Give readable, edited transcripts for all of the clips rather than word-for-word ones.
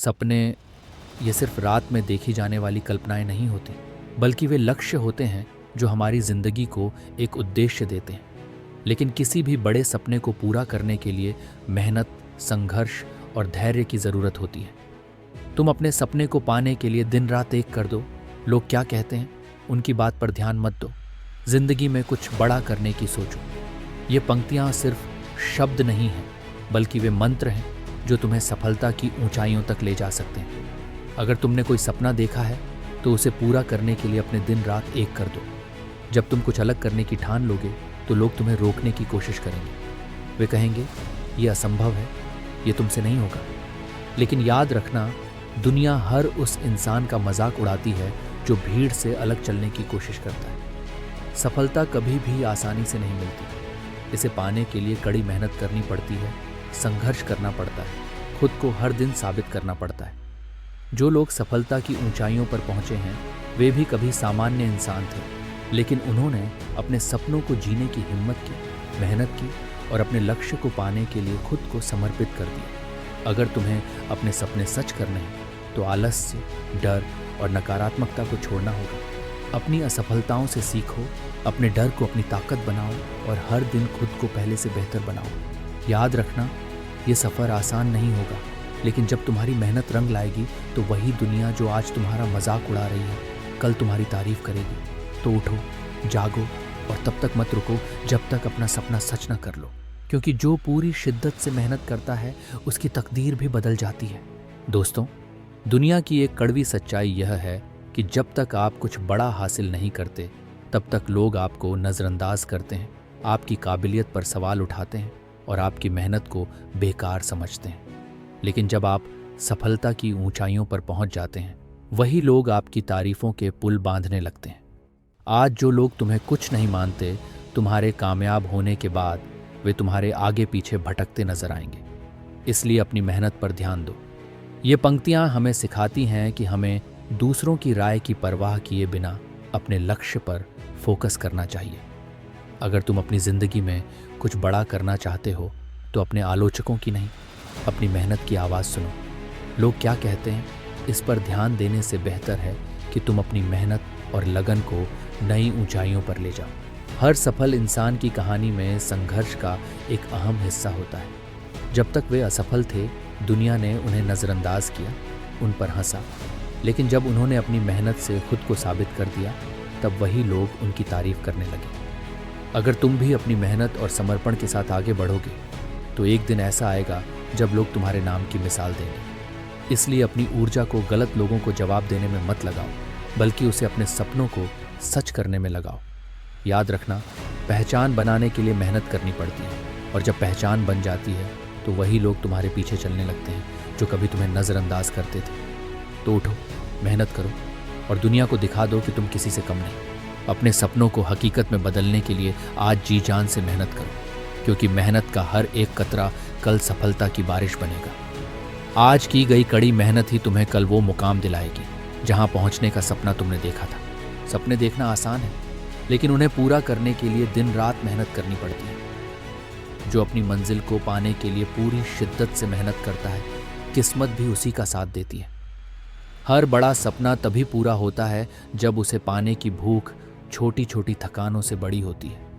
सपने ये सिर्फ रात में देखी जाने वाली कल्पनाएं नहीं होती, बल्कि वे लक्ष्य होते हैं जो हमारी जिंदगी को एक उद्देश्य देते हैं। लेकिन किसी भी बड़े सपने को पूरा करने के लिए मेहनत, संघर्ष और धैर्य की ज़रूरत होती है। तुम अपने सपने को पाने के लिए दिन रात एक कर दो। लोग क्या कहते हैं उनकी बात पर ध्यान मत दो। जिंदगी में कुछ बड़ा करने की सोचो। ये पंक्तियाँ सिर्फ शब्द नहीं हैं, बल्कि वे मंत्र हैं जो तुम्हें सफलता की ऊंचाइयों तक ले जा सकते हैं। अगर तुमने कोई सपना देखा है तो उसे पूरा करने के लिए अपने दिन रात एक कर दो। जब तुम कुछ अलग करने की ठान लोगे तो लोग तुम्हें रोकने की कोशिश करेंगे। वे कहेंगे ये असंभव है, ये तुमसे नहीं होगा। लेकिन याद रखना, दुनिया हर उस इंसान का मजाक उड़ाती है जो भीड़ से अलग चलने की कोशिश करता है। सफलता कभी भी आसानी से नहीं मिलती। इसे पाने के लिए कड़ी मेहनत करनी पड़ती है, संघर्ष करना पड़ता है, खुद को हर दिन साबित करना पड़ता है। जो लोग सफलता की ऊंचाइयों पर पहुंचे हैं वे भी कभी सामान्य इंसान थे, लेकिन उन्होंने अपने सपनों को जीने की हिम्मत की, मेहनत की और अपने लक्ष्य को पाने के लिए खुद को समर्पित कर दिया। अगर तुम्हें अपने सपने सच करने हैं तो आलस्य, डर और नकारात्मकता को छोड़ना होगा। अपनी असफलताओं से सीखो, अपने डर को अपनी ताकत बनाओ और हर दिन खुद को पहले से बेहतर बनाओ। याद रखना, ये सफ़र आसान नहीं होगा, लेकिन जब तुम्हारी मेहनत रंग लाएगी तो वही दुनिया जो आज तुम्हारा मजाक उड़ा रही है कल तुम्हारी तारीफ करेगी। तो उठो, जागो और तब तक मत रुको जब तक अपना सपना सच न कर लो, क्योंकि जो पूरी शिद्दत से मेहनत करता है उसकी तकदीर भी बदल जाती है। दोस्तों, दुनिया की एक कड़वी सच्चाई यह है कि जब तक आप कुछ बड़ा हासिल नहीं करते तब तक लोग आपको नज़रअंदाज करते हैं, आपकी काबिलियत पर सवाल उठाते हैं और आपकी मेहनत को बेकार समझते हैं। लेकिन जब आप सफलता की ऊंचाइयों पर पहुंच जाते हैं, वही लोग आपकी तारीफों के पुल बांधने लगते हैं। आज जो लोग तुम्हें कुछ नहीं मानते, तुम्हारे कामयाब होने के बाद वे तुम्हारे आगे पीछे भटकते नजर आएंगे। इसलिए अपनी मेहनत पर ध्यान दो। ये पंक्तियां हमें सिखाती हैं कि हमें दूसरों की राय की परवाह किए बिना अपने लक्ष्य पर फोकस करना चाहिए। अगर तुम अपनी ज़िंदगी में कुछ बड़ा करना चाहते हो तो अपने आलोचकों की नहीं, अपनी मेहनत की आवाज़ सुनो। लोग क्या कहते हैं इस पर ध्यान देने से बेहतर है कि तुम अपनी मेहनत और लगन को नई ऊंचाइयों पर ले जाओ। हर सफल इंसान की कहानी में संघर्ष का एक अहम हिस्सा होता है। जब तक वे असफल थे, दुनिया ने उन्हें नज़रअंदाज किया, उन पर हंसा। लेकिन जब उन्होंने अपनी मेहनत से खुद को साबित कर दिया, तब वही लोग उनकी तारीफ करने लगे। अगर तुम भी अपनी मेहनत और समर्पण के साथ आगे बढ़ोगे तो एक दिन ऐसा आएगा जब लोग तुम्हारे नाम की मिसाल देंगे। इसलिए अपनी ऊर्जा को गलत लोगों को जवाब देने में मत लगाओ, बल्कि उसे अपने सपनों को सच करने में लगाओ। याद रखना, पहचान बनाने के लिए मेहनत करनी पड़ती है, और जब पहचान बन जाती है तो वही लोग तुम्हारे पीछे चलने लगते हैं जो कभी तुम्हें नज़रअंदाज करते थे। तो उठो, मेहनत करो और दुनिया को दिखा दो कि तुम किसी से कम नहीं। अपने सपनों को हकीकत में बदलने के लिए आज जी जान से मेहनत करो, क्योंकि मेहनत का हर एक कतरा कल सफलता की बारिश बनेगा। आज की गई कड़ी मेहनत ही तुम्हें कल वो मुकाम दिलाएगी जहां पहुंचने का सपना तुमने देखा था। सपने देखना आसान है, लेकिन उन्हें पूरा करने के लिए दिन रात मेहनत करनी पड़ती है। जो अपनी मंजिल को पाने के लिए पूरी शिद्दत से मेहनत करता है, किस्मत भी उसी का साथ देती है। हर बड़ा सपना तभी पूरा होता है जब उसे पाने की भूख छोटी छोटी थकानों से बड़ी होती है।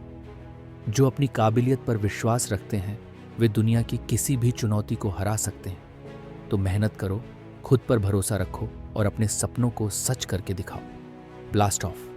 जो अपनी काबिलियत पर विश्वास रखते हैं वे दुनिया की किसी भी चुनौती को हरा सकते हैं। तो मेहनत करो, खुद पर भरोसा रखो और अपने सपनों को सच करके दिखाओ। Blast of.